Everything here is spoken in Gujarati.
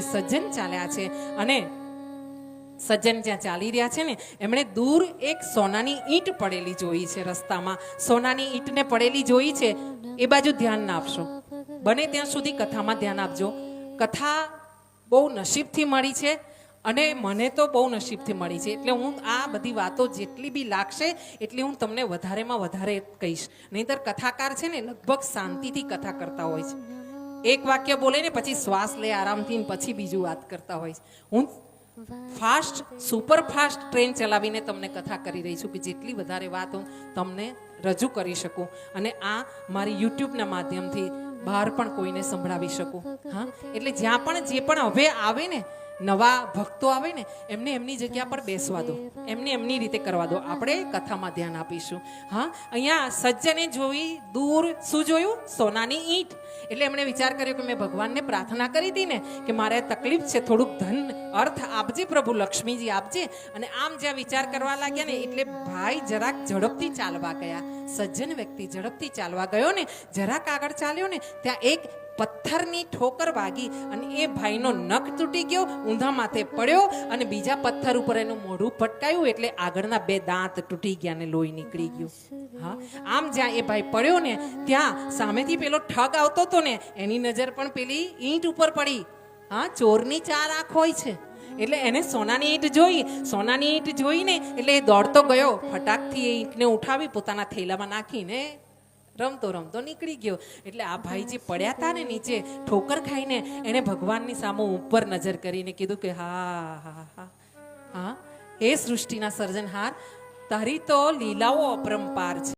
જોઈ સજ્જન ચાલ્યા છે અને સજ્જન જ્યાં ચાલી રહ્યા છે ને એમણે દૂર એક સોનાની ઈંટ પડેલી જોઈ છે. રસ્તામાં સોનાની ઈંટને પડેલી જોઈ છે. એ બાજુ ધ્યાન ના આપશો, બને ત્યાં સુધી કથામાં ધ્યાન આપજો. કથા બહુ નસીબથી મળી છે અને મને તો બહુ નસીબથી મળી છે. એટલે હું આ બધી વાતો જેટલી બી લાગશે એટલી હું તમને વધારેમાં વધારે કહીશ. નહીંતર કથાકાર છે ને લગભગ શાંતિથી કથા કરતા હોય છે. એક વાક્ય બોલે ને પછી શ્વાસ લે આરામથી, પછી બીજું વાત કરતા હોય છે. હું ફાસ્ટ સુપર ફાસ્ટ ટ્રેન ચલાવીને તમને કથા કરી રહી છું કે જેટલી વધારે વાત હું તમને રજૂ કરી શકું અને આ મારી યુટ્યુબના માધ્યમથી બહાર પણ કોઈને સંભળાવી શકું. હા, એટલે જ્યાં પણ જે પણ હવે આવે ને નવા ભક્તો આવે ને એમને એમની જગ્યા પર બેસવા દો, એમને એમની રીતે કરવા દો. આપણે કથામાં ધ્યાન આપીશું. હા, અહીંયા સજ્જને જોઈ દૂર શું જોયું? સોનાની ઈંટ. એટલે એમણે વિચાર કર્યો કે મેં ભગવાનને પ્રાર્થના કરી હતી ને કે મારે તકલીફ છે, થોડુંક ધન અર્થ આપજે પ્રભુ, લક્ષ્મીજી આપજે. અને આમ જ્યાં વિચાર કરવા લાગ્યા ને એટલે ભાઈ જરાક ઝડપથી ચાલવા ગયા. સજ્જન વ્યક્તિ ઝડપથી ચાલવા ગયો ને જરાક આગળ ચાલ્યો ને ત્યાં એક પથ્થરની ઠોકર વાગી અને એ ભાઈનો નખ તૂટી ગયો, ઊંધા માથે પડ્યો અને બીજા પથ્થર ઉપર એનું મોઢું પટકાયું એટલે આગળના 2 દાંત તૂટી ગયા ને લોહી નીકળી ગયું. હા, આમ જ્યાં એ ભાઈ પડ્યો ને ત્યાં સામેથી પેલો ઠગ આવતો હતો ને એની નજર પણ પેલી ઈંટ ઉપર પડી. હા, ચોરની 4 આંખ હોય છે એટલે એને સોનાની ઈંટ જોઈ. સોનાની ઈંટ જોઈને એટલે એ દોડતો ગયો, ફટાકથી એ ઈંટને ઉઠાવી પોતાના થેલામાં નાખીને રમતો રમતો નીકળી ગયો. એટલે આ ભાઈ જે પડ્યા હતા ને નીચે ઠોકર ખાઈને એને ભગવાનની સામે ઉપર નજર કરીને કીધું કે હા હા હા હા, હે સૃષ્ટિના સર્જનહાર, તારી તો લીલાઓ અપરંપાર છે.